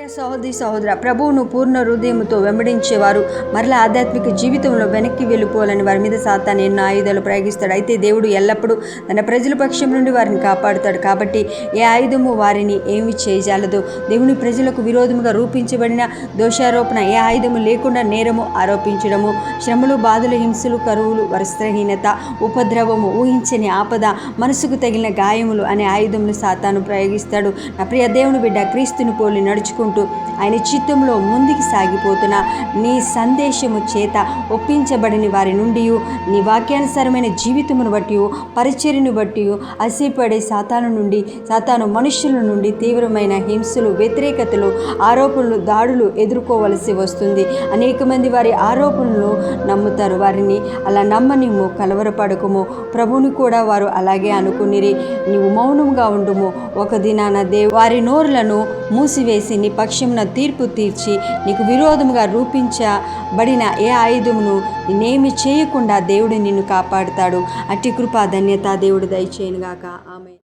సహోదరి సహోదర, ప్రభువును పూర్ణ హృదయంతో వెంబడించేవారు మరలా ఆధ్యాత్మిక జీవితంలో వెనక్కి వెళ్ళిపోవాలని వారి మీద సాతాను ఎన్నో ఆయుధాలు ప్రయోగిస్తాడు. అయితే దేవుడు ఎల్లప్పుడూ తన ప్రజల పక్షం నుండి వారిని కాపాడుతాడు. కాబట్టి ఏ ఆయుధము వారిని ఏమి చేయజాలదు. దేవుని ప్రజలకు విరోధముగా రూపించబడిన దోషారోపణ, ఏ ఆయుధము లేకుండా నేరము ఆరోపించడము, శ్రమలు, బాధలు, హింసలు, కరువులు, వస్త్రహీనత, ఉపద్రవము, ఊహించని ఆపద, మనసుకు తగిలిన గాయములు అనే ఆయుధములు సాతాను ప్రయోగిస్తాడు. నా ప్రియ దేవుని బిడ్డ, క్రీస్తుని పోలి నడుచుకుంటూ ఆయన చిత్తంలో ముందుకు సాగిపోతున్న నీ సందేశము చేత ఒప్పించబడిన వారి నుండి, నీ వాక్యానుసారమైన జీవితమును బట్టి, పరిచర్యను బట్టి అసిపడే సాతాను నుండి, సాతాను మనుషుల నుండి తీవ్రమైన హింసలు, వ్యతిరేకతలు, ఆరోపణలు, దాడులు ఎదుర్కోవలసి వస్తుంది. అనేక మంది వారి ఆరోపణలు నమ్ముతారు. వారిని అలా నమ్మనిము, కలవరపడకము. ప్రభువుని కూడా వారు అలాగే అనుకునిరి. నీవు మౌనంగా ఉండుము. ఒక దినాన వారి నోరులను మూసివేసి నీ పక్షమున తీర్పు తీర్చి నీకు విరోధముగా రూపించబడిన ఏ ఆయుధమును నేమి చేయకుండా దేవుడు నిన్ను కాపాడుతాడు. అట్టి కృపా ధన్యత దేవుడు దయచేయునుగాక. ఆమేన్.